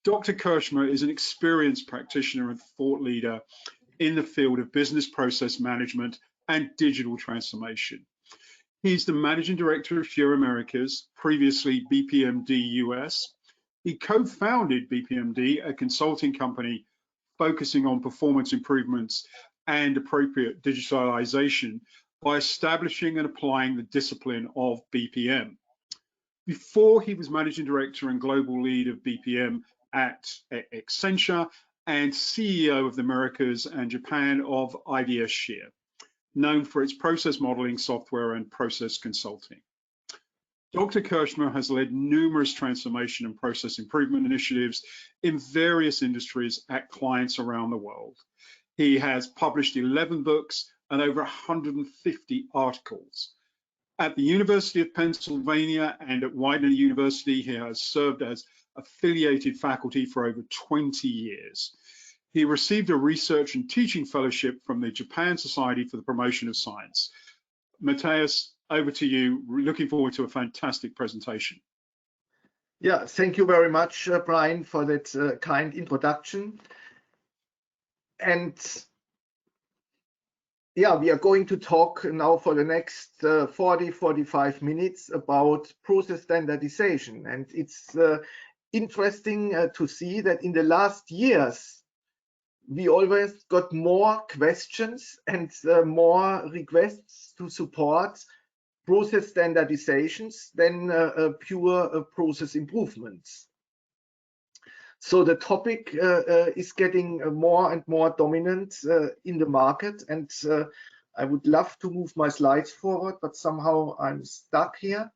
Dr. Kirschmer is an experienced practitioner and thought leader in the field of business process management and digital transformation. He's the Managing Director of Scheer Americas, previously BPMD US. He co-founded BPMD, a consulting company focusing on performance improvements and appropriate digitalization by establishing and applying the discipline of BPM. Before, he was Managing Director and Global Lead of BPM at Accenture and CEO of the Americas and Japan of IDS Scheer, known for its process modeling software and process consulting. Dr. Kirschmer has led numerous transformation and process improvement initiatives in various industries at clients around the world. He has published 11 books and over 150 articles. At the University of Pennsylvania and at Widener University, he has served as affiliated faculty for over 20 years. He received a research and teaching fellowship from the Japan Society for the Promotion of Science. Matthias, over to you. Looking forward to a fantastic presentation. Yeah, thank you very much, Brian, for that kind introduction. And yeah, we are going to talk now for the next 40-45 minutes about process standardization. And it's interesting to see that in the last years, we always got more questions and more requests to support process standardizations than pure process improvements. So the topic is getting more and more dominant in the market, and I would love to move my slides forward, but somehow I'm stuck here.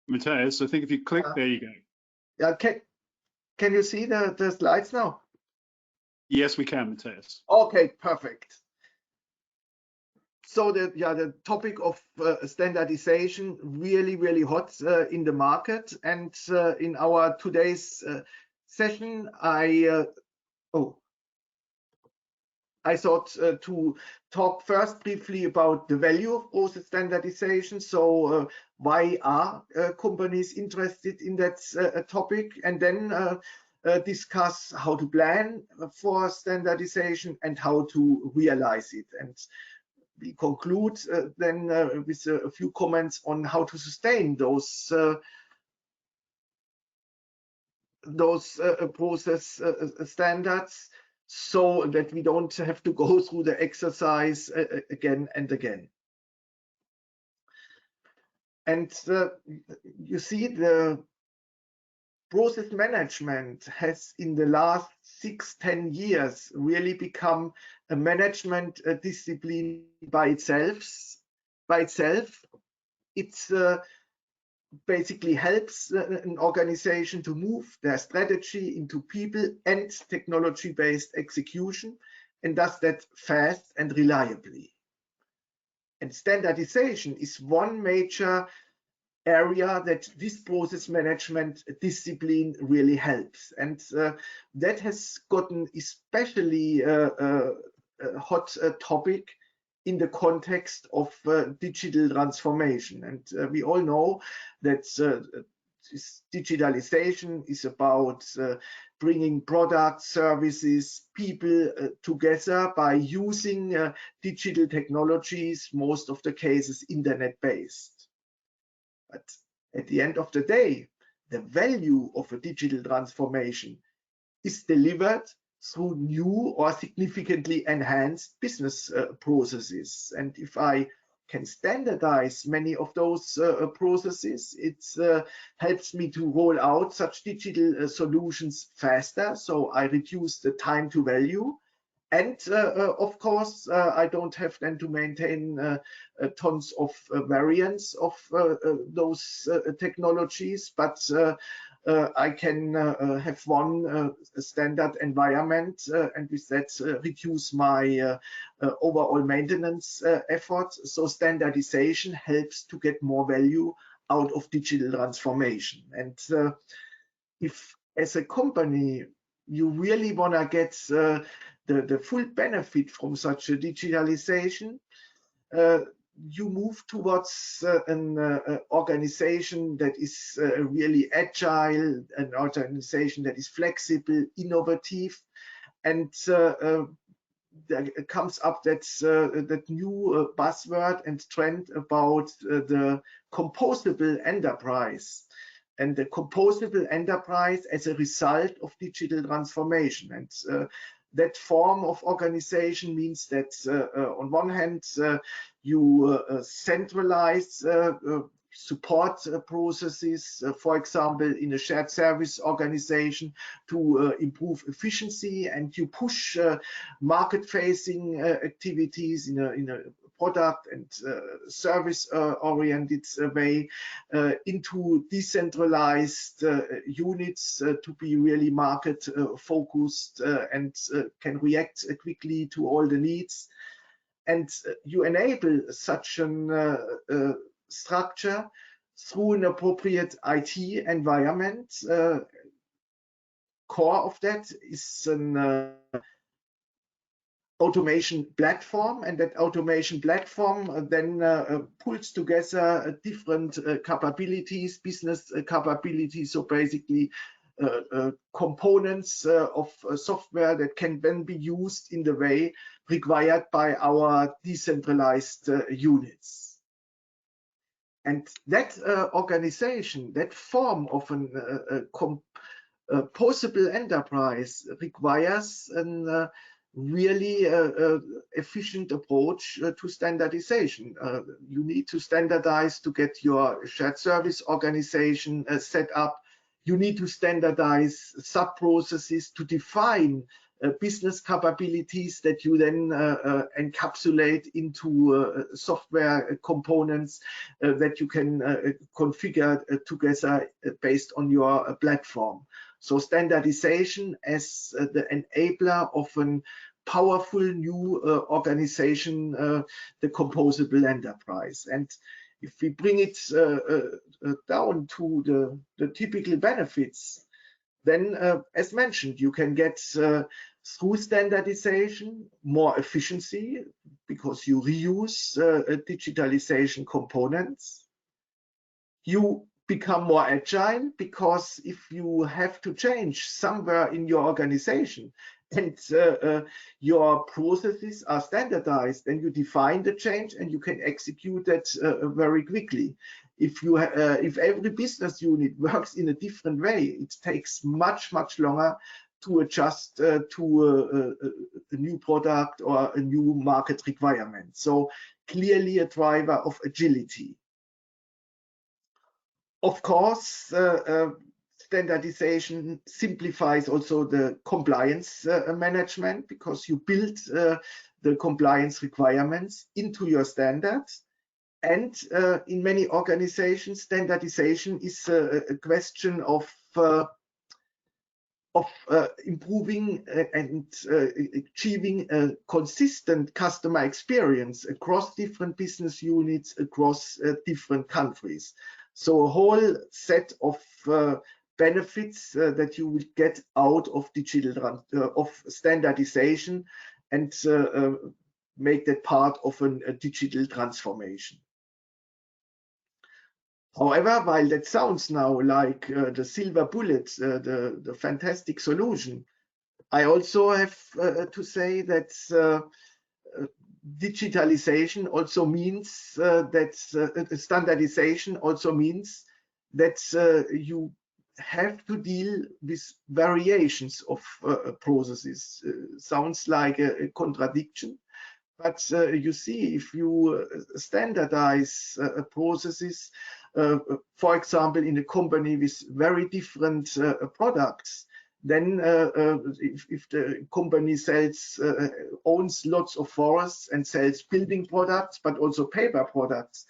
Matthias, I think if you click, there you go. Yeah, can you see the slides now? Yes, we can, Matthias. Okay, perfect. So the topic of standardization really hot in the market, and in our today's session, I thought to talk first briefly about the value of process standardization. So why are companies interested in that topic, and then discuss how to plan for standardization and how to realize it. And we conclude then with a few comments on how to sustain those process standards, so that we don't have to go through the exercise again and again. And you see, the process management has in the last 6-10 years really become a management discipline by itself. It's basically helps an organization to move their strategy into people and technology-based execution, and does that fast and reliably. And standardization is one major area that this process management discipline really helps, and that has gotten especially a hot topic in the context of digital transformation. And we all know that this digitalization is about bringing products, services, people together by using digital technologies, most of the cases internet-based. But at the end of the day, the value of a digital transformation is delivered through new or significantly enhanced business processes. And if I can standardize many of those processes, it helps me to roll out such digital solutions faster, so I reduce the time to value. And of course, I don't have then to maintain tons of variants of those technologies, but I can have one standard environment, and with that reduce my overall maintenance efforts. So standardization helps to get more value out of digital transformation. And if as a company you really want to get the full benefit from such a digitalization, you move towards an organization that is really agile, an organization that is flexible, innovative, and there comes up that new buzzword and trend about the composable enterprise, and the composable enterprise as a result of digital transformation. And that form of organization means that on one hand you centralize support processes, for example, in a shared service organization to improve efficiency, and you push market-facing activities in a product and service-oriented way into decentralized units to be really market-focused and can react quickly to all the needs. And you enable such an structure through an appropriate IT environment. Core of that is an automation platform, and that automation platform then pulls together different capabilities, business capabilities, so basically components of software that can then be used in the way required by our decentralized units. And that organization, that form of a composable enterprise requires a really efficient approach to standardization. You need to standardize to get your shared service organization set up. You need to standardize sub-processes to define business capabilities that you then encapsulate into software components that you can configure together based on your platform. So standardization as the enabler of a powerful new organization, the composable enterprise. And if we bring it down to the typical benefits, then as mentioned, you can get through standardization more efficiency because you reuse digitalization components. You become more agile because if you have to change somewhere in your organization and your processes are standardized, then you define the change and you can execute that very quickly. If every business unit works in a different way, it takes much longer to adjust to a new product or a new market requirement. So clearly a driver of agility. Of course, standardization simplifies also the compliance management because you build the compliance requirements into your standards. And in many organizations, standardization is a question of improving and achieving a consistent customer experience across different business units, across different countries. So a whole set of benefits that you will get out of standardization and make that part of a digital transformation. However, while that sounds now like the silver bullet, the fantastic solution, I also have to say that digitalization also means that standardization also means that you have to deal with variations of processes. Sounds like a contradiction, but you see, if you standardize processes, for example, in a company with very different products, then if the company owns lots of forests and sells building products, but also paper products,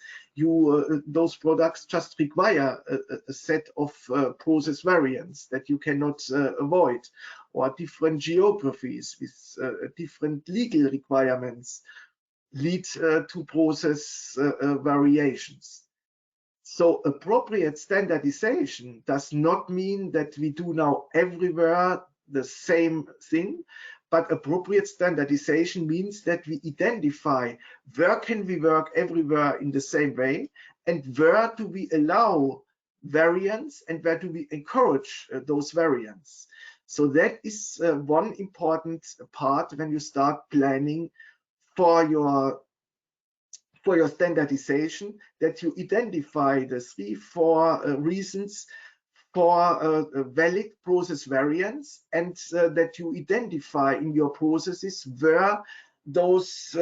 those products just require a set of process variants that you cannot avoid, or different geographies with different legal requirements lead to process variations. So appropriate standardization does not mean that we do now everywhere the same thing, But appropriate standardization means that we identify where can we work everywhere in the same way, and where do we allow variance and where do we encourage those variants. So that is one important part when you start planning for your standardization, that you identify the 3-4 reasons for valid process variants, and that you identify in your processes where those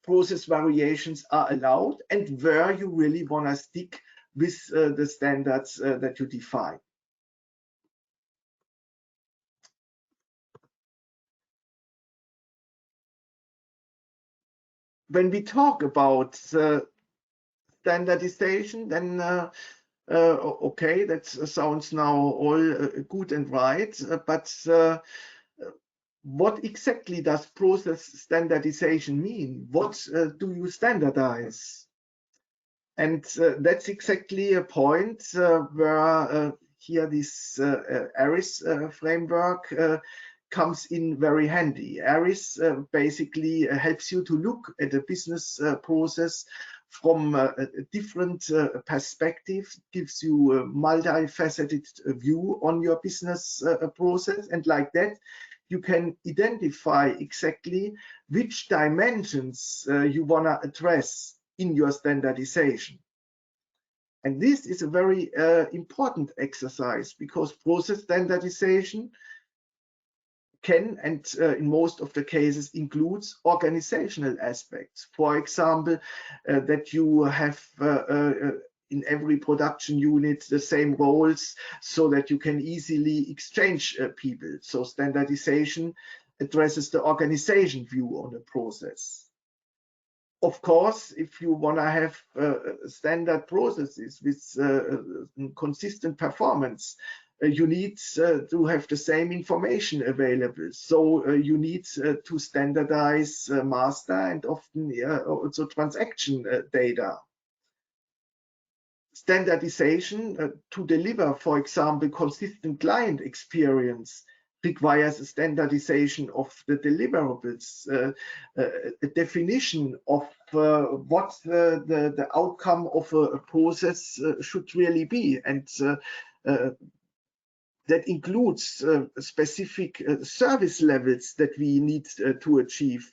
process variations are allowed and where you really want to stick with the standards that you define. When we talk about standardization, then okay, that sounds now all good and right, but what exactly does process standardization mean? What do you standardize? And that's exactly a point where here this ARIS framework comes in very handy. ARIS basically helps you to look at a business process from a different perspective, gives you a multifaceted view on your business process, and like that you can identify exactly which dimensions you want to address in your standardization. And this is a very important exercise, because process standardization can, and in most of the cases, includes organizational aspects. For example, that you have in every production unit the same roles so that you can easily exchange people. So standardization addresses the organization view on the process. Of course, if you want to have standard processes with consistent performance, you need to have the same information available. So you need to standardize master and often also transaction data. Standardization to deliver, for example, consistent client experience requires a standardization of the deliverables, a definition of what the outcome of a process should really be, and that includes specific service levels that we need to achieve.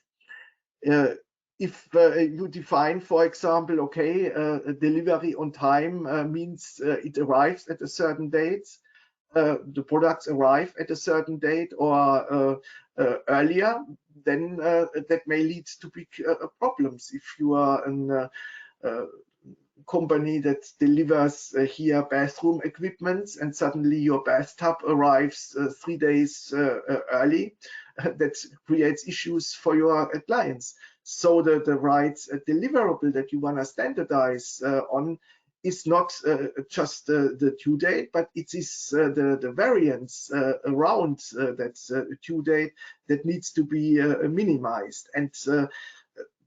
If you define, for example, okay, a delivery on time means it arrives at a certain date, the products arrive at a certain date or earlier, then that may lead to big problems. If you are a company that delivers here bathroom equipment and suddenly your bathtub arrives 3 days early, that creates issues for your clients. So the right deliverable that you want to standardize on is not just the due date, but it is the variance around that due date that needs to be minimized. And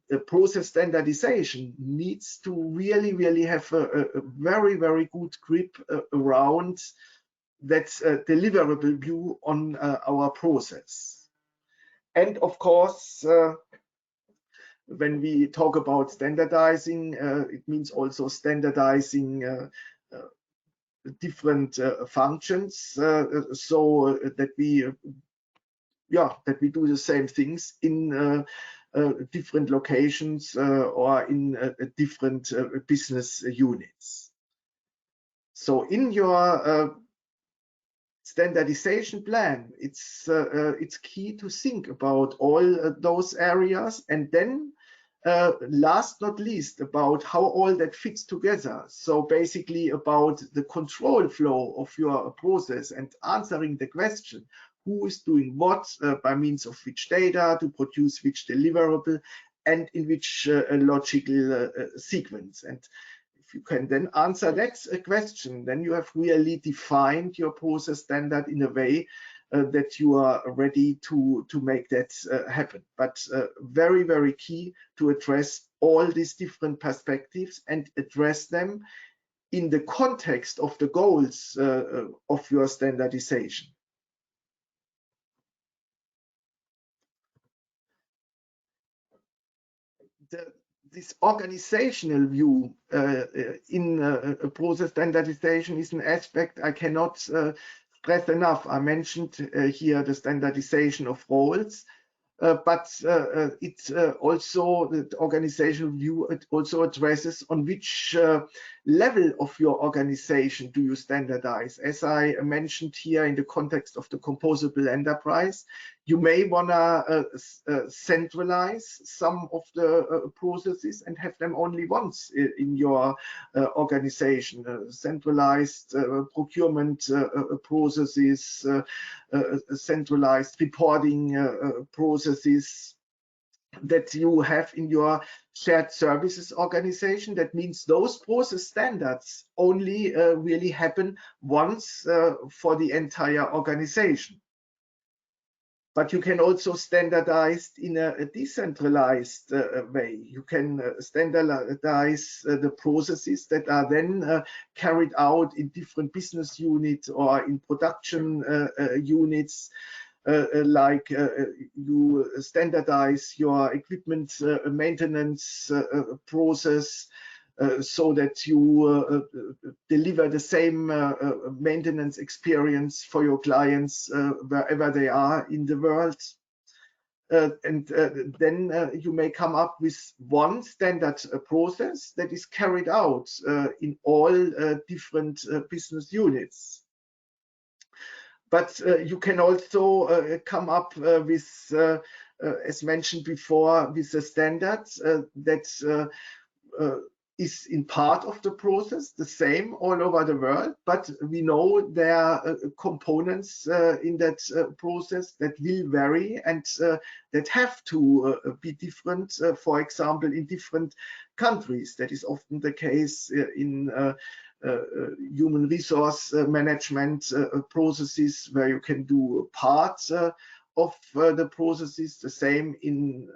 the process standardization needs to really have a very good grip around that deliverable view on our process. And of course, when we talk about standardizing, it means also standardizing different functions, so that we do the same things in different locations or in different business units. So in your standardization plan, it's key to think about all those areas, and then last not least, about how all that fits together. So basically about the control flow of your process and answering the question, who is doing what by means of which data to produce which deliverable and in which logical sequence. And if you can then answer that question, then you have really defined your process standard in a way that you are ready to make that happen. But very key to address all these different perspectives and address them in the context of the goals of your standardization. this organizational view in a process standardization is an aspect I cannot stress enough. I mentioned here the standardization of roles, but it also, the organizational view, it also addresses on which level of your organization do you standardize. As I mentioned here in the context of the composable enterprise, you may want to centralize some of the processes and have them only once in your organization. Centralized procurement processes, centralized reporting processes that you have in your shared services organization. That means those process standards only really happen once for the entire organization. But you can also standardize in a decentralized way. You can standardize the processes that are then carried out in different business units or in production units. Like you standardize your equipment maintenance process so that you deliver the same maintenance experience for your clients wherever they are in the world. And then you may come up with one standard process that is carried out in all different business units. But you can also come up with, as mentioned before, with a standard that is in part of the process the same all over the world, but we know there are components in that process that will vary and that have to be different, for example, in different countries. That is often the case in human resource management processes, where you can do parts of the processes the same in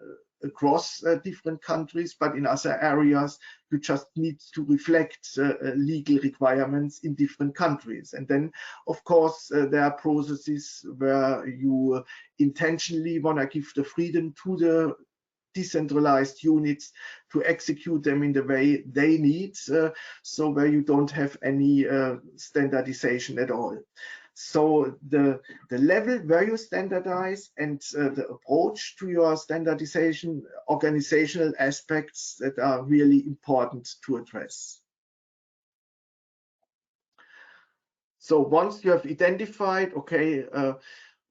across different countries, but in other areas you just need to reflect legal requirements in different countries. And then of course there are processes where you intentionally want to give the freedom to the decentralized units to execute them in the way they need, so where you don't have any standardization at all. So the level where you standardize and the approach to your standardization, organizational aspects that are really important to address. So once you have identified, okay,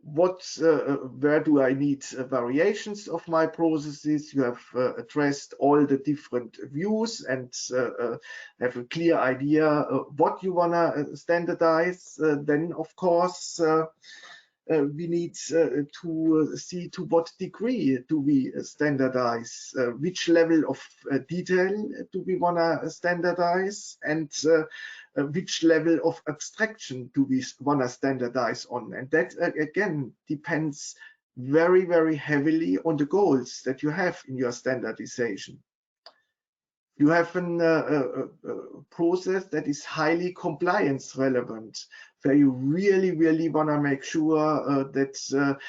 where do I need variations of my processes? You have addressed all the different views and have a clear idea what you want to standardize. Then, of course, we need to see to what degree do we standardize, which level of detail do we want to standardize, and which level of abstraction do we want to standardize on. And that again depends very, very heavily on the goals that you have in your standardization. You have a process that is highly compliance relevant, where you really, really want to make sure that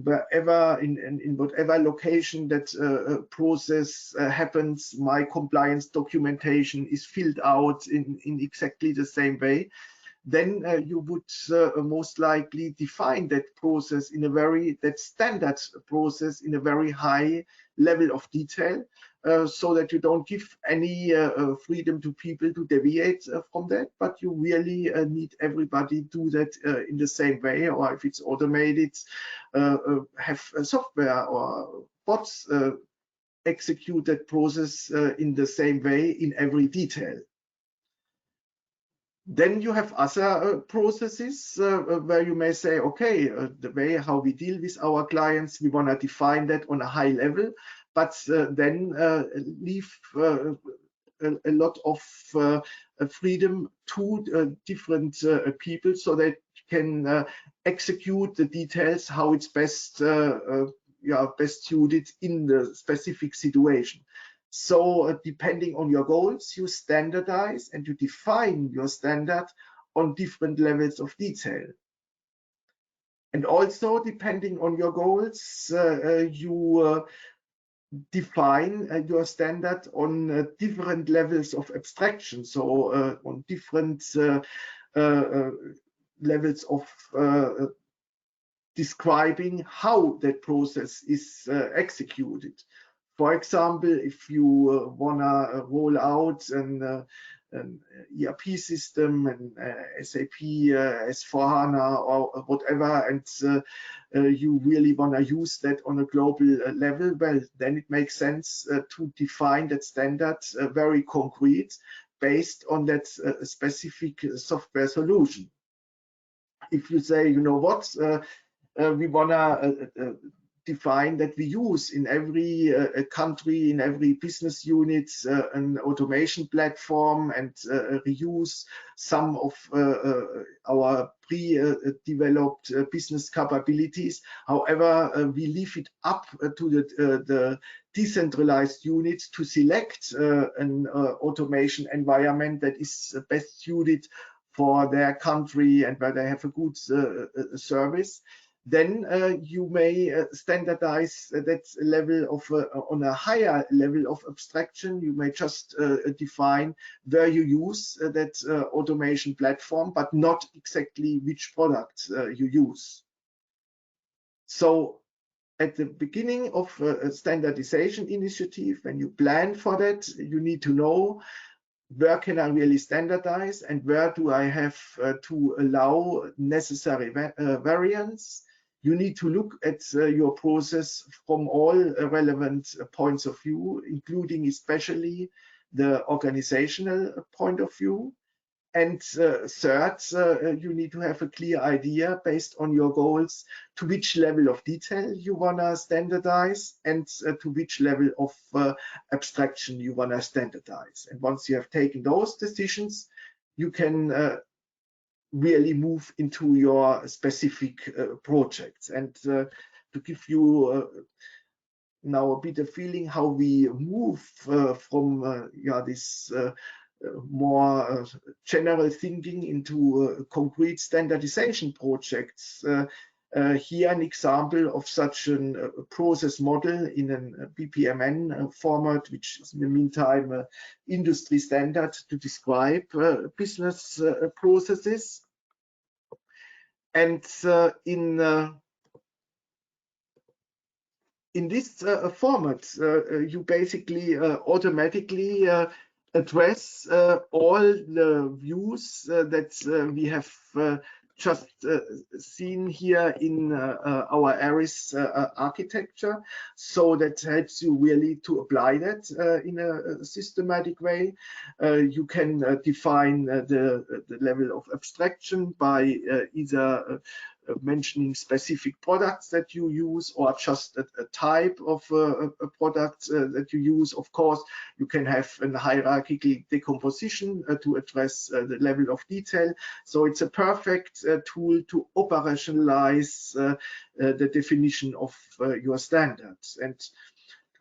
wherever, in whatever location that process happens, my compliance documentation is filled out in exactly the same way. Then you would most likely define that process in a that standard process in a very high level of detail, so that you don't give any freedom to people to deviate from that, but you really need everybody do that in the same way, or if it's automated, have software or bots execute that process in the same way in every detail. Then you have other processes where you may say, okay, the way how we deal with our clients, we want to define that on a high level, but then leave a lot of freedom to different people, so they can execute the details how it's best best suited in the specific situation. So depending on your goals, you standardize and you define your standard on different levels of detail. And also depending on your goals, you define your standard on different levels of abstraction, so on different levels of describing how that process is executed. For example, if you want to roll out an ERP system and SAP S/4HANA or whatever, and you really want to use that on a global level, well, then it makes sense to define that standard very concrete based on that specific software solution. If you say, you know what, we want to define that we use in every country, in every business unit, an automation platform, and reuse some of our pre-developed business capabilities. However, we leave it up to the decentralized units to select an automation environment that is best suited for their country and where they have a good service. Then you may standardize that level of on a higher level of abstraction. You may just define where you use that automation platform, but not exactly which product you use. So at the beginning of a standardization initiative, when you plan for that, you need to know where can I really standardize and where do I have to allow necessary variants. You need to look at your process from all relevant points of view, including especially the organizational point of view. And third, you need to have a clear idea based on your goals to which level of detail you want to standardize and to which level of abstraction you want to standardize. And once you have taken those decisions, you can really move into your specific projects. And to give you now a bit of feeling how we move from this more general thinking into concrete standardization projects. Here an example of such a process model in a BPMN format, which is in the meantime industry standard to describe business processes. And in this format, you basically automatically address all the views that we have just seen here in our ARIS architecture. So that helps you really to apply that in a systematic way. You can define the level of abstraction by either mentioning specific products that you use or just a type of a product that you use. Of course, you can have a hierarchical decomposition to address the level of detail. So it's a perfect tool to operationalize the definition of your standards. And to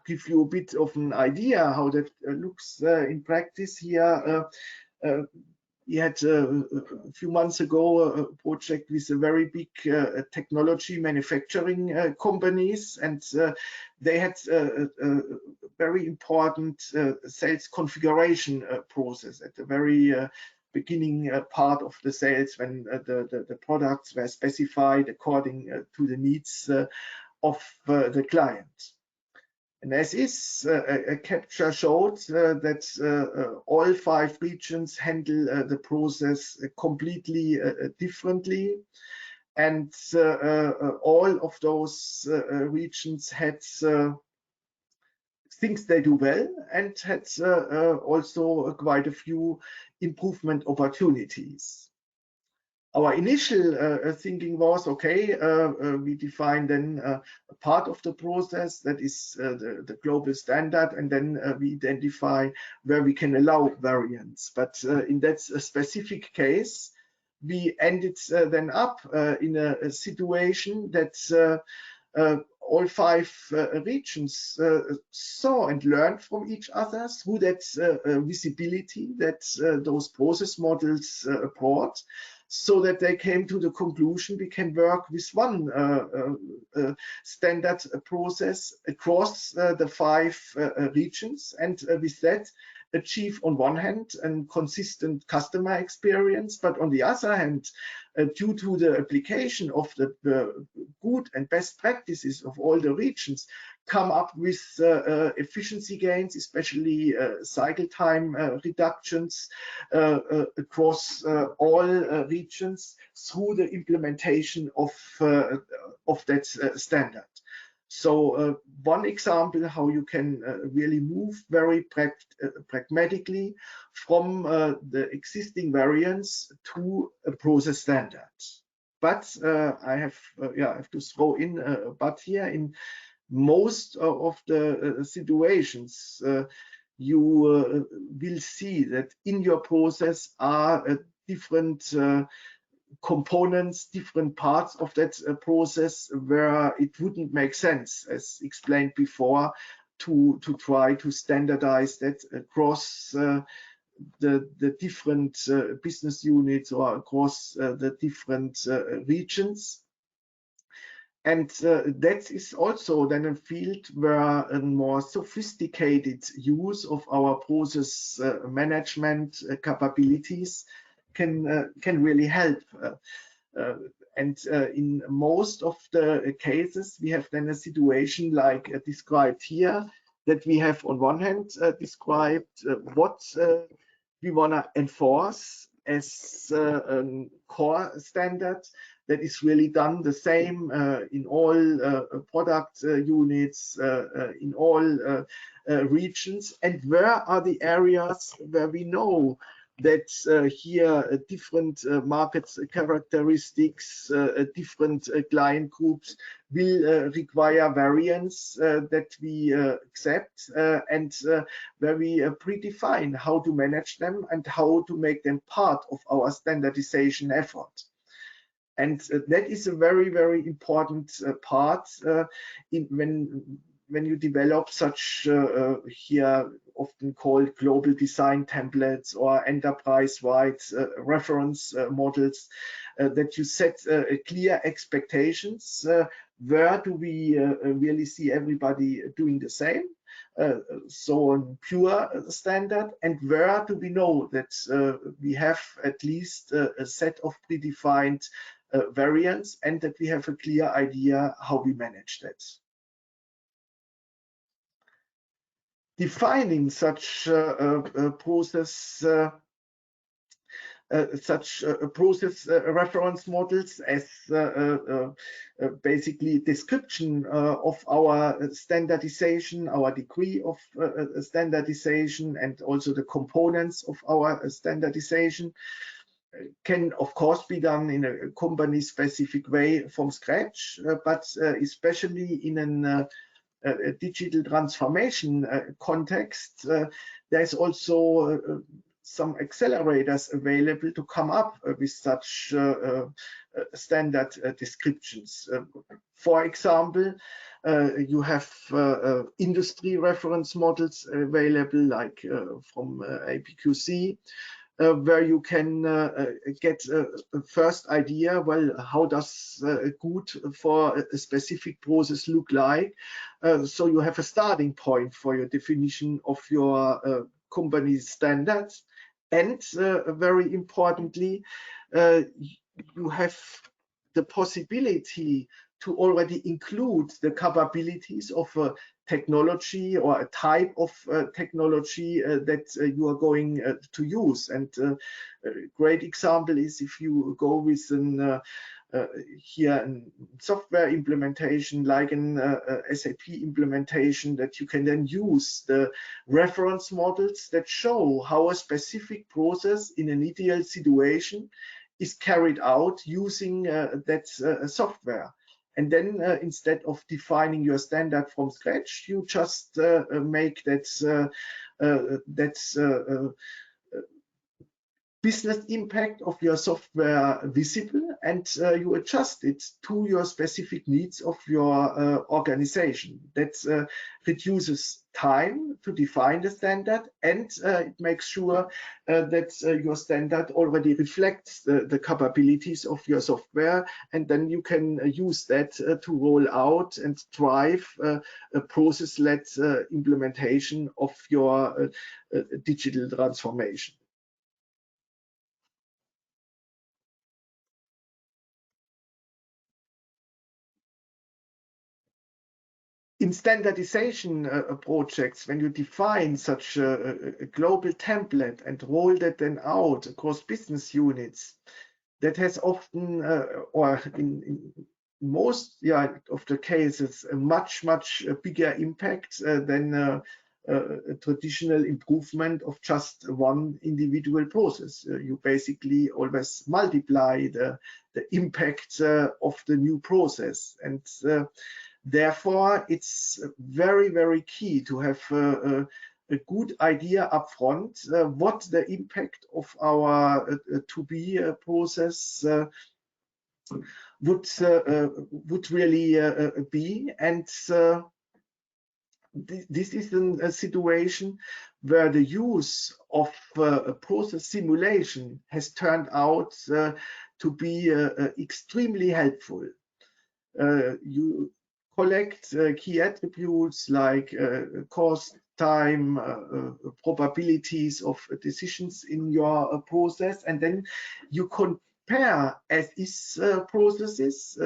give you a bit of an idea how that looks in practice here, we had a few months ago a project with a very big technology manufacturing companies, and they had a very important sales configuration process at the very beginning part of the sales, when the products were specified according to the needs of the client. And as is, a capture showed that all 5 regions handle the process completely differently. And all of those regions had things they do well and had also quite a few improvement opportunities. Our initial thinking was, okay, we define then a part of the process that is the global standard, and then we identify where we can allow variants. But in that specific case, we ended then up in a situation that all 5 regions saw and learned from each other through that visibility that those process models brought. so that they came to the conclusion we can work with one standard process across the 5 regions, and with that achieve on one hand a consistent customer experience, but on the other hand, due to the application of the good and best practices of all the regions, come up with efficiency gains, especially cycle time reductions across all regions through the implementation of that standard. So one example how you can really move very pragmatically from the existing variants to a process standard. But I have to throw in a but here. In most of the situations, you will see that in your process are different components, different parts of that process where it wouldn't make sense, as explained before, to try to standardize that across the different business units or across the different regions. And that is also then a field where a more sophisticated use of our process management capabilities can really help. And in most of the cases, we have then a situation like described here, that we have on one hand described what we want to enforce as a core standard that is really done the same in all product units, in all regions, and where are the areas where we know that here different market characteristics, different client groups will require variants that we accept, and where we predefine how to manage them and how to make them part of our standardization effort. And that is a very, very important part when you develop such here often called global design templates or enterprise-wide reference models, that you set clear expectations. Where do we really see everybody doing the same? So a pure standard, and where do we know that we have at least a set of predefined variants, and that we have a clear idea how we manage that. Defining such process reference models as basically description of our standardization, our degree of standardization, and also the components of our standardization, can of course be done in a company specific way from scratch, but especially in a digital transformation context, there's also some accelerators available to come up with such standard descriptions. For example, you have industry reference models available, like from APQC, where you can get a first idea, well, how does good for a specific process look like? So you have a starting point for your definition of your company's standards. And very importantly, you have the possibility to already include the capabilities of a technology or a type of technology that you are going to use. And a great example is if you go with an here a software implementation like an SAP implementation, that you can then use the reference models that show how a specific process in an ideal situation is carried out using that software. And then instead of defining your standard from scratch, you just make that business impact of your software visible, and you adjust it to your specific needs of your organization. That reduces time to define the standard, and it makes sure that your standard already reflects the capabilities of your software, and then you can use that to roll out and drive a process-led implementation of your digital transformation. In standardization projects, when you define such a global template and roll that then out across business units, that has often, or in most of the cases, a much bigger impact than a traditional improvement of just one individual process. You basically always multiply the impact of the new process, and therefore, it's very key to have a good idea upfront what the impact of our to-be process would really be. And this is a situation where the use of process simulation has turned out to be extremely helpful. You collect key attributes like cost, time, probabilities of decisions in your process, and then you compare as-is processes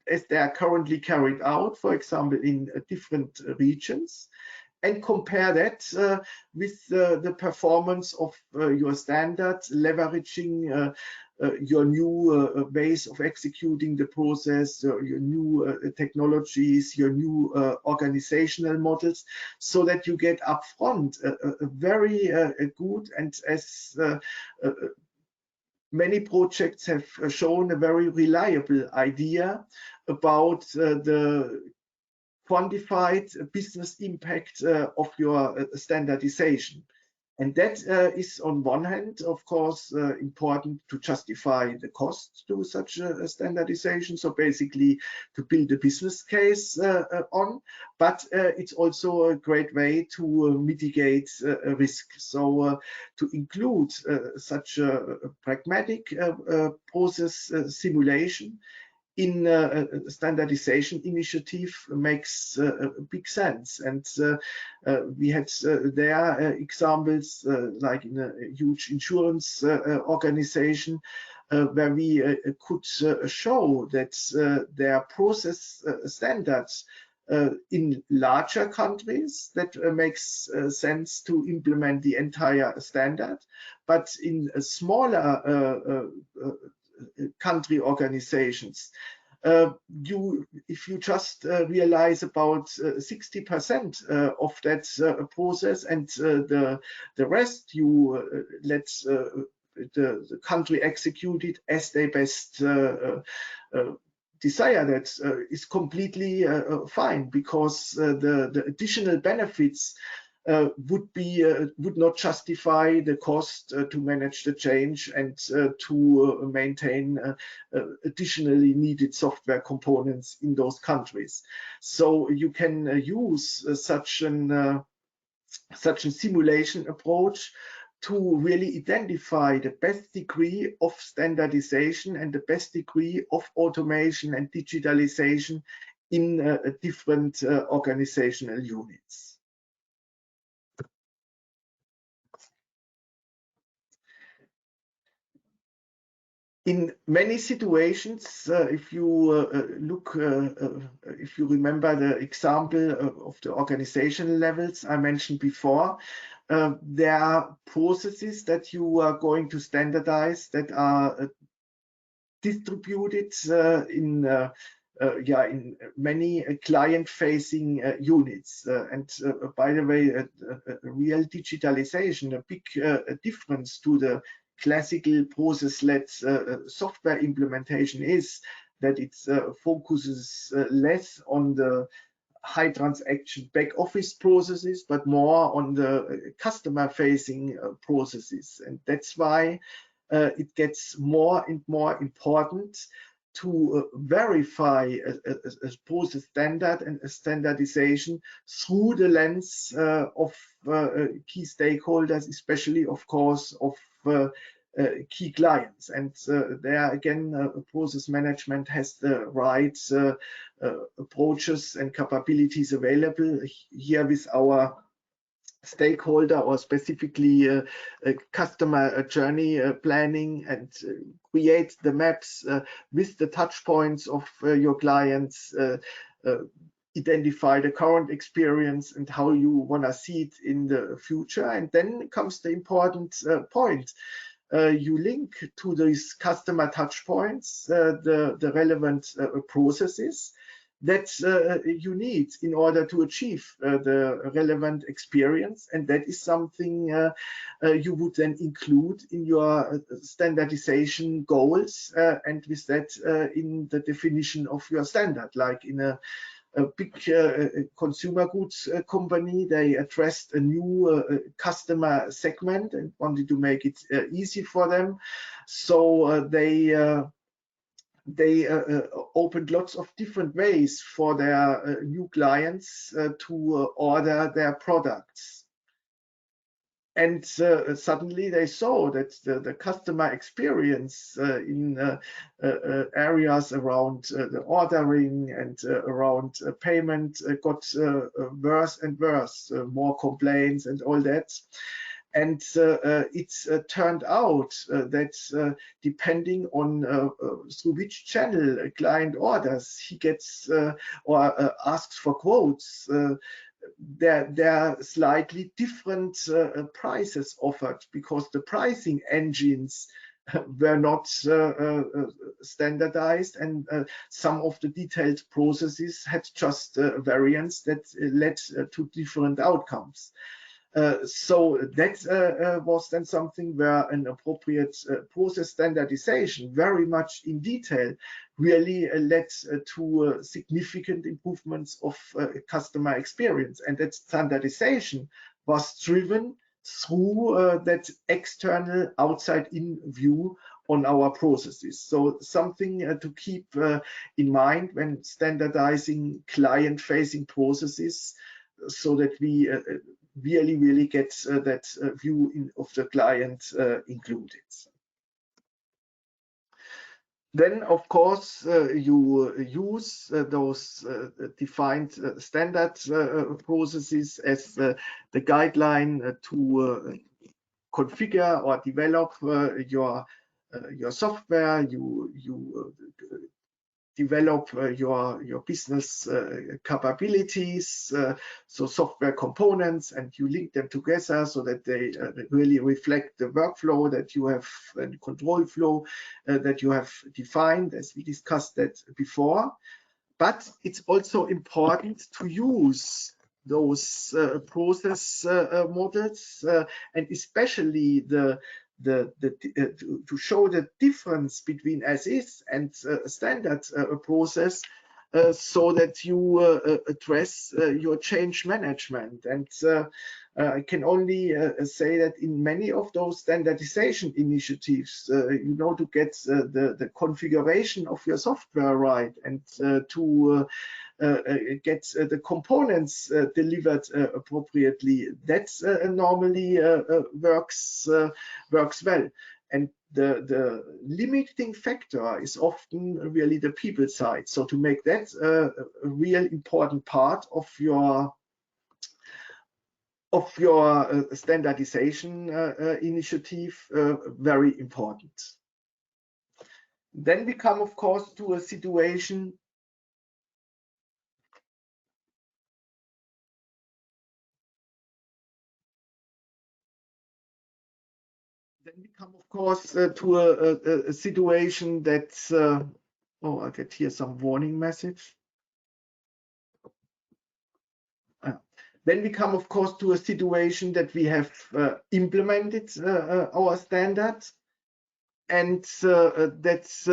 as they are currently carried out, for example, in different regions, and compare that with the performance of your standard, leveraging your new ways of executing the process, your new technologies, your new organizational models, so that you get upfront a very good, and as many projects have shown, a very reliable idea about the quantified business impact of your standardization. And that is, on one hand, of course, important to justify the cost to such a standardization, so basically to build a business case on, but it's also a great way to mitigate risk. So to include such a pragmatic process simulation in a standardization initiative makes big sense. And we had there examples like in a huge insurance organization where we could show that their process standards in larger countries, that makes sense to implement the entire standard, but in smaller country organizations, if you just realize about 60% of that process, and the rest you let the country execute it as they best desire, that is completely fine, because the additional benefits would not justify the cost to manage the change and to maintain additionally needed software components in those countries. So you can use such a simulation approach to really identify the best degree of standardization and the best degree of automation and digitalization in different organizational units. In many situations, if you if you remember the example of the organizational levels I mentioned before, there are processes that you are going to standardize that are distributed in many client-facing units. And by the way, real digitalization, a big difference to the classical process-led software implementation is that it focuses less on the high transaction back office processes, but more on the customer facing processes. And that's why it gets more and more important to verify a process standard and a standardization through the lens of key stakeholders, especially, of course, of key clients. And there again, process management has the right approaches and capabilities available here with our stakeholder, or specifically customer journey planning, and create the maps with the touch points of your clients, identify the current experience and how you want to see it in the future. And then comes the important point. You link to these customer touch points the relevant processes that you need in order to achieve the relevant experience, and that is something you would then include in your standardization goals, and with that in the definition of your standard. Like in a big consumer goods company, they addressed a new customer segment and wanted to make it easy for them, so they opened lots of different ways for their new clients to order their products. And suddenly they saw that the customer experience in areas around the ordering and around payment got worse and worse, more complaints and all that. And it's turned out that depending on through which channel a client orders, he gets or asks for quotes, there are slightly different prices offered, because the pricing engines were not standardized, and some of the detailed processes had just variants that led to different outcomes. So that was then something where an appropriate process standardization, very much in detail, really led to significant improvements of customer experience. And that standardization was driven through that external outside-in view on our processes. So something to keep in mind when standardizing client-facing processes, so that we really get that view of the client included. Then, of course, you use those defined standard processes as the guideline to configure or develop your software. You develop your business capabilities, so software components, and you link them together so that they really reflect the workflow that you have and control flow that you have defined, as we discussed that before. But it's also important to use those process models, and especially to show the difference between as is and standard process, so that you address your change management. And I can only say that in many of those standardization initiatives, to get the configuration of your software right, and to get the components delivered appropriately, that normally works well. And the limiting factor is often really the people side. So to make that a real important part of your standardization initiative, very important. Then we come, of course, to a situation to a situation that's, oh, I get here some warning message. Then we come, of course, to a situation that we have implemented our standard, and that's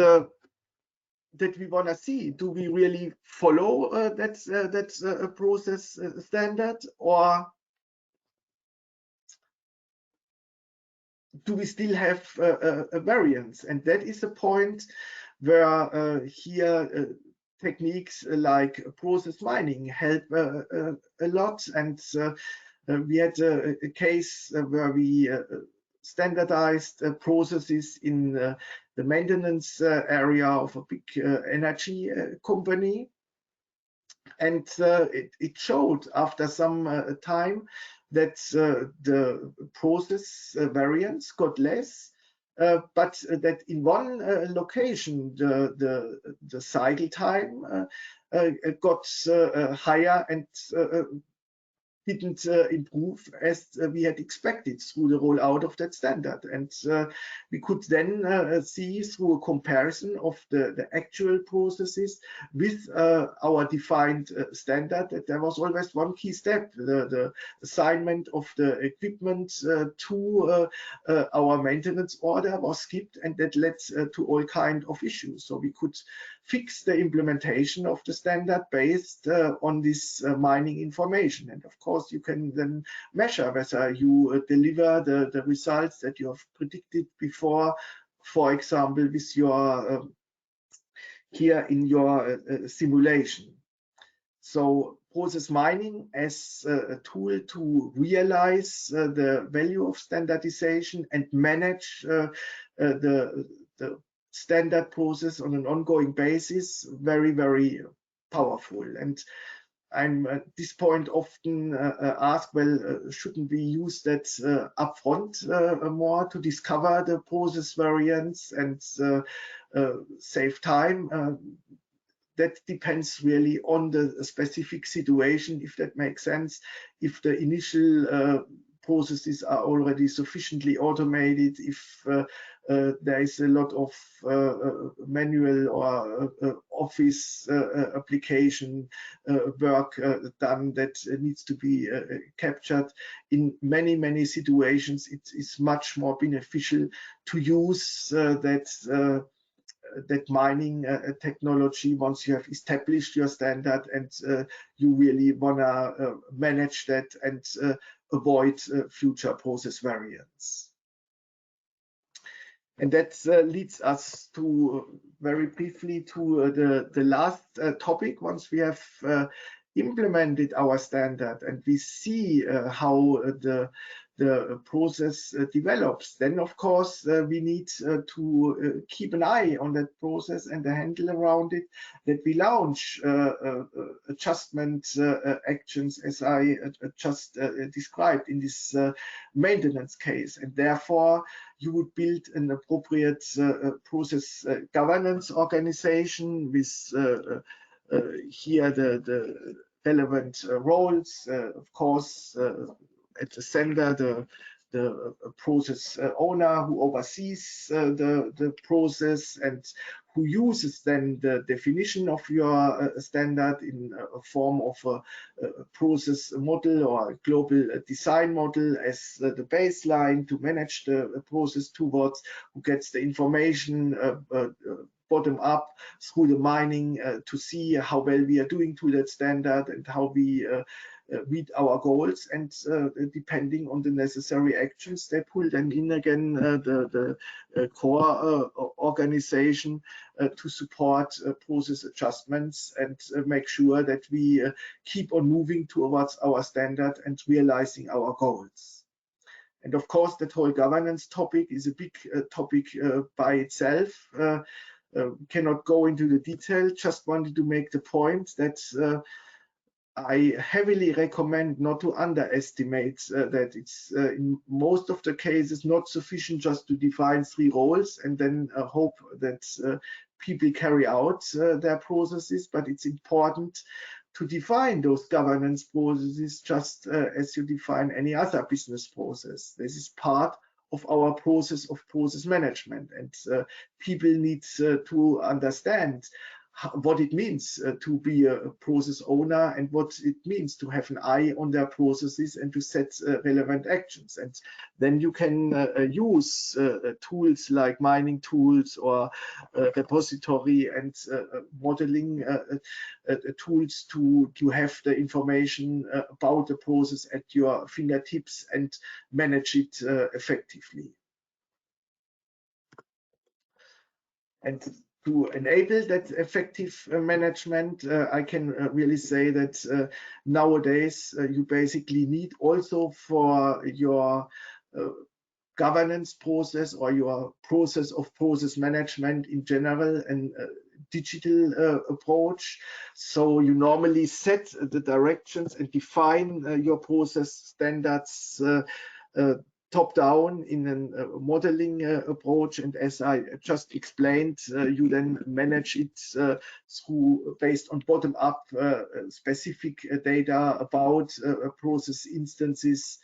that we want to see. Do we really follow that process standard, or do we still have a variance? And that is a point where here techniques like process mining help a lot. And we had a case where we standardized processes in the maintenance area of a big energy company. And it showed after some time that the process variance got less, but that in one location the cycle time got higher and didn't improve as we had expected through the rollout of that standard. And we could then see through a comparison of the actual processes with our defined standard that there was always one key step: the assignment of the equipment to our maintenance order was skipped, and that led to all kinds of issues. So we could fix the implementation of the standard based on this mining information. And of course, you can then measure whether you deliver the results that you have predicted before, for example, with your here in your simulation. So process mining as a tool to realize the value of standardization and manage the standard process on an ongoing basis, very, very powerful. And I'm at this point often asked, well, shouldn't we use that upfront more to discover the process variance and save time? That depends really on the specific situation, if that makes sense. If the initial processes are already sufficiently automated, if there is a lot of manual or office application work done that needs to be captured. In many, many situations, it is much more beneficial to use that mining technology once you have established your standard and you really want to manage that and avoid future process variance. And that leads us to very briefly to the last topic. Once we have implemented our standard and we see how the process develops, then of course we need to keep an eye on that process and the handle around it, that we launch adjustment actions as I just described in this maintenance case. And therefore you would build an appropriate process governance organization with here the relevant roles, of course, at the center, the process owner who oversees the process and who uses then the definition of your standard in a form of a process model or a global design model as the baseline to manage the process towards, who gets the information bottom up through the mining to see how well we are doing to that standard and how we meet our goals, and depending on the necessary actions, they pull them in again the core organization to support process adjustments and make sure that we keep on moving towards our standard and realizing our goals. And of course, that whole governance topic is a big topic by itself. Cannot go into the detail, just wanted to make the point that I heavily recommend not to underestimate that it's in most of the cases not sufficient just to define 3 roles and then hope that people carry out their processes, but it's important to define those governance processes just as you define any other business process. This is part of our process of process management, and people need to understand what it means to be a process owner and what it means to have an eye on their processes and to set relevant actions. And then you can use tools like mining tools or repository and modeling tools to have the information about the process at your fingertips and manage it effectively. And to enable that effective management, I can really say that nowadays you basically need also for your governance process or your process of process management in general and digital approach. So you normally set the directions and define your process standards top down in a modeling approach, and as I just explained, you then manage it through based on bottom up specific data about process instances,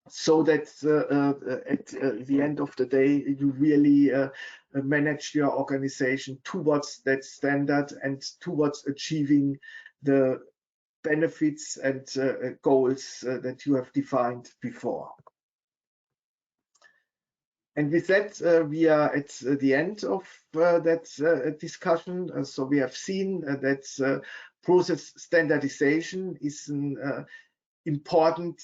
so that at the end of the day you really manage your organization towards that standard and towards achieving the benefits and goals that you have defined before. And with that, we are at the end of that discussion. So we have seen that process standardization is an important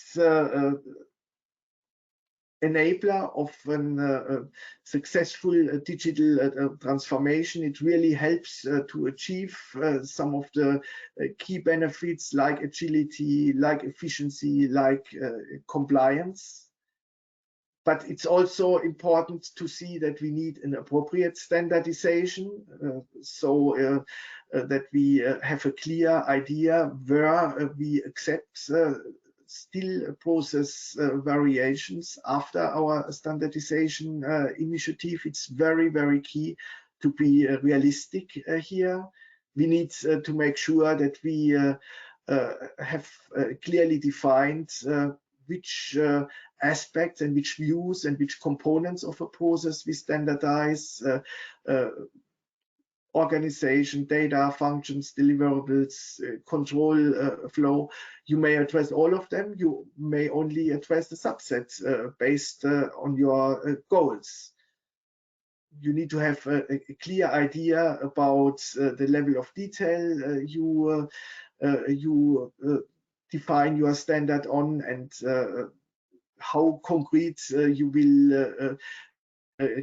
enabler of a successful digital transformation. It really helps to achieve some of the key benefits like agility, like efficiency, like compliance. But it's also important to see that we need an appropriate standardization, so that we have a clear idea where we accept still process variations after our standardization initiative. It's very, very key to be realistic here. We need to make sure that we have clearly defined which aspects and which views and which components of a process we standardize, organization, data, functions, deliverables, control flow. You may address all of them. You may only address the subset based on your goals. You need to have a clear idea about the level of detail you define your standard on, and how concrete you will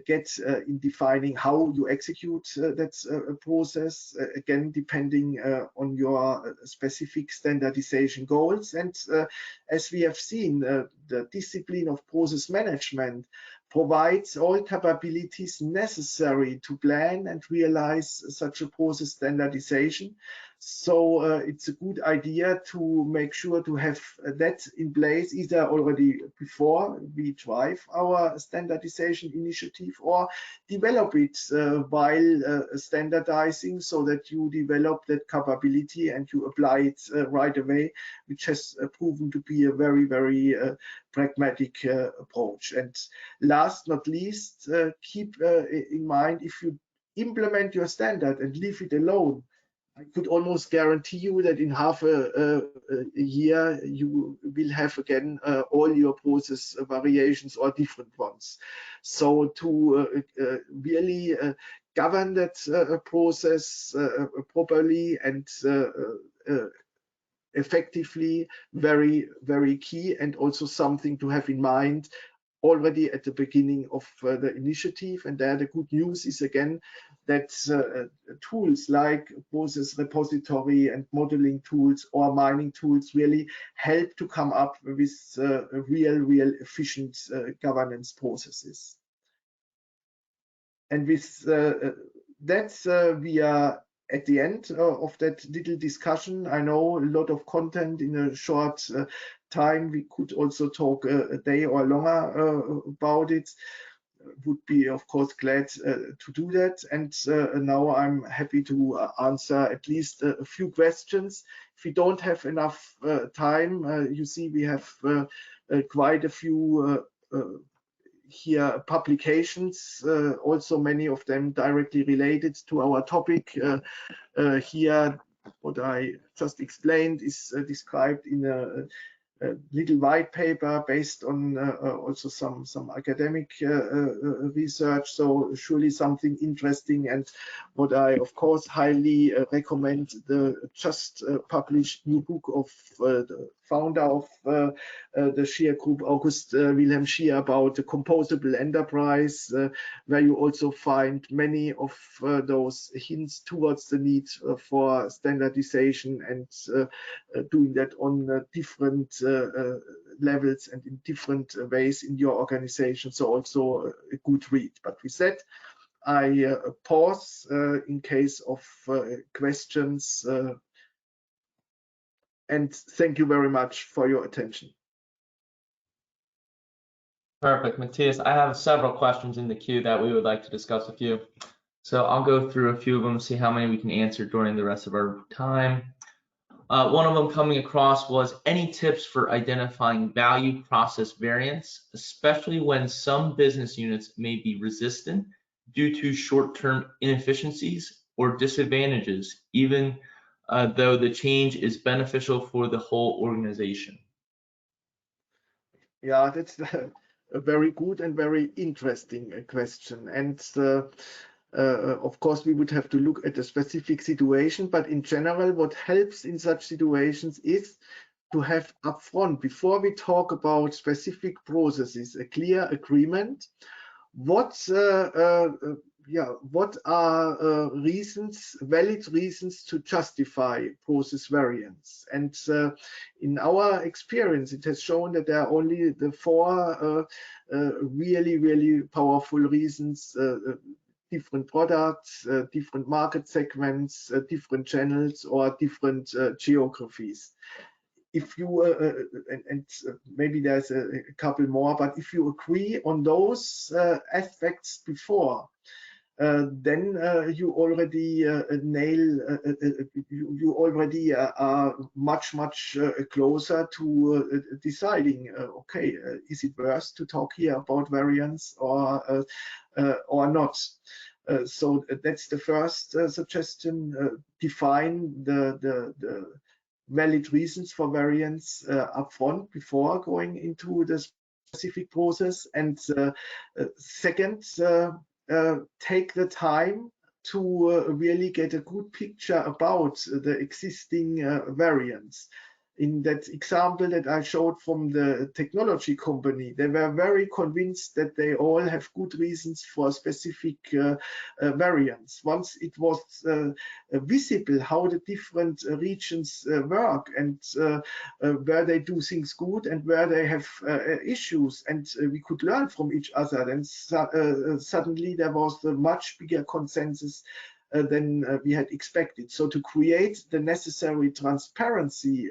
get in defining how you execute that process, again depending on your specific standardization goals. And as we have seen, the discipline of process management provides all capabilities necessary to plan and realize such a process standardization. So it's a good idea to make sure to have that in place either already before we drive our standardization initiative, or develop it while standardizing, so that you develop that capability and you apply it right away, which has proven to be a very, very pragmatic approach. And last not least, keep in mind, if you implement your standard and leave it alone, I could almost guarantee you that in half a year you will have again all your process variations or different ones. So to really govern that process properly and effectively, very, very key, and also something to have in mind already at the beginning of the initiative. And there the good news is again that tools like process repository and modeling tools or mining tools really help to come up with real efficient governance processes. And with that, we are at the end of that little discussion. I know a lot of content in a short time. We could also talk a day or longer about it. Would be, of course, glad to do that. And now I'm happy to answer at least a few questions. If we don't have enough time, you see we have quite a few here publications, also many of them directly related to our topic. Here, what I just explained is described in a little white paper based on also some academic research, so surely something interesting, and what I of course highly recommend, the just published new book of the founder of the Scheer Group, August Wilhelm Scheer, about the composable enterprise, where you also find many of those hints towards the need for standardization and doing that on different levels and in different ways in your organization. So also a good read. But with that, I pause in case of questions, and thank you very much for your attention. Perfect, Matthias. I have several questions in the queue that we would like to discuss with you. So I'll go through a few of them, see how many we can answer during the rest of our time. One of them coming across was any tips for identifying value process variance, especially when some business units may be resistant due to short-term inefficiencies or disadvantages, even though the change is beneficial for the whole organization? Yeah, that's a very good and very interesting question. And of course, we would have to look at a specific situation, but in general, what helps in such situations is to have upfront, before we talk about specific processes, a clear agreement. What are reasons, valid reasons to justify process variance? And in our experience, it has shown that there are only the four really powerful reasons: different products, different market segments, different channels, or different geographies. If you maybe there's a couple more, but if you agree on those aspects before, then you already you already are much closer to deciding, okay, is it worth to talk here about variance or not? So that's the first suggestion. Define the valid reasons for variance upfront before going into the specific process. And second, take the time to really get a good picture about the existing variance. In that example that I showed from the technology company, they were very convinced that they all have good reasons for specific variance. Once it was visible how the different regions work and where they do things good and where they have issues, and we could learn from each other, then suddenly there was a much bigger consensus than we had expected. So to create the necessary transparency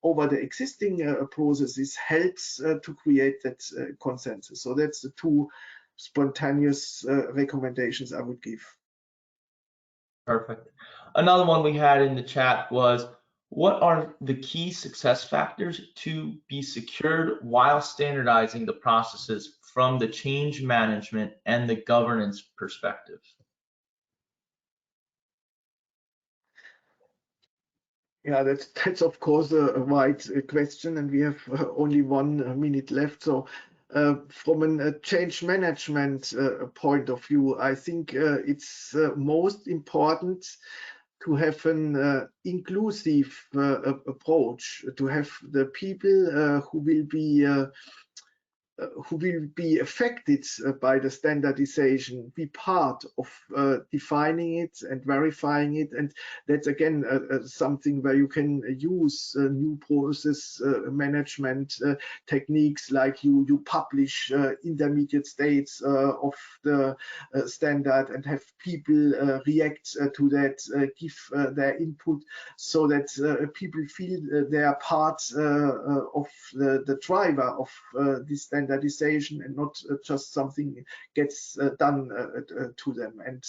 over the existing processes helps to create that consensus. So that's the two spontaneous recommendations I would give. Perfect. Another one we had in the chat was, what are the key success factors to be secured while standardizing the processes from the change management and the governance perspective? Yeah, that's of course a wide question, and we have only 1 minute left. So from a change management point of view, I think it's most important to have an inclusive approach, to have the people who will be affected by the standardization be part of defining it and verifying it. And that's again something where you can use new process management techniques, like you publish intermediate states of the standard and have people react to that, give their input, so that people feel they are part of the driver of this standard standardization and not just something gets done to them. And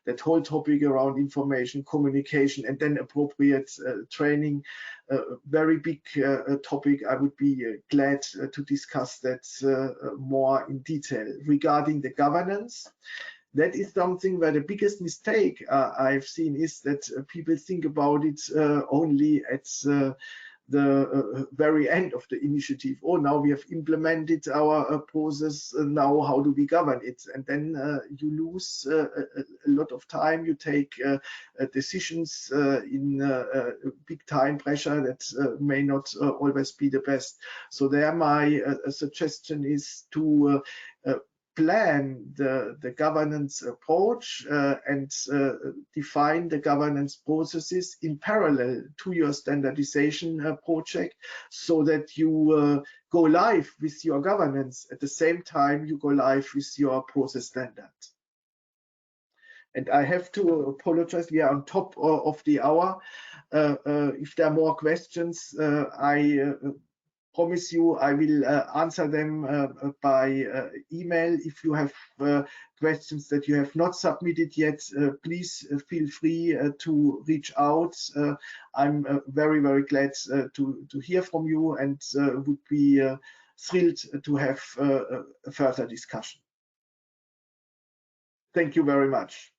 that whole topic around information communication and then appropriate training, very big topic. I would be glad to discuss that more in detail. Regarding the governance, that is something where the biggest mistake I've seen is that people think about it only at the very end of the initiative. Oh, now we have implemented our process, now how do we govern it? And then you lose a lot of time. You take decisions in big time pressure that may not always be the best. So there my suggestion is to plan the governance approach and define the governance processes in parallel to your standardization project, so that you go live with your governance at the same time you go live with your process standard. And I have to apologize, we are on top of the hour. If there are more questions, I promise you I will answer them by email. If you have questions that you have not submitted yet, please feel free to reach out. I'm very, very glad to hear from you, and would be thrilled to have a further discussion. Thank you very much.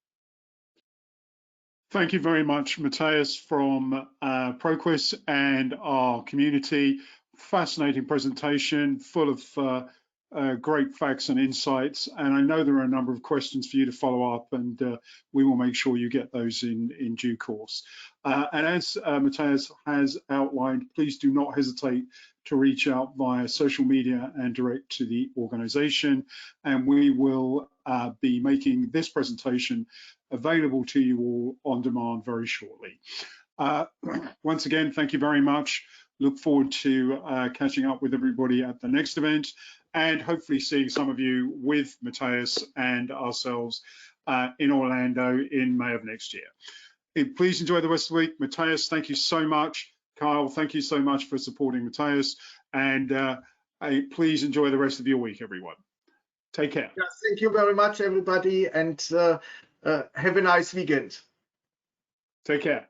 Thank you very much, Matthias from Proqis and our community. Fascinating presentation, full of great facts and insights. And I know there are a number of questions for you to follow up, and we will make sure you get those in due course. And as Matthias has outlined, please do not hesitate to reach out via social media and direct to the organization. And we will be making this presentation available to you all on demand very shortly. Once again, thank you very much. Look forward to catching up with everybody at the next event, and hopefully seeing some of you with Matthias and ourselves in Orlando in May of next year. Please enjoy the rest of the week. Matthias, thank you so much. Kyle, thank you so much for supporting Matthias, and please enjoy the rest of your week, everyone. Take care. Yeah, thank you very much, everybody, and have a nice weekend. Take care.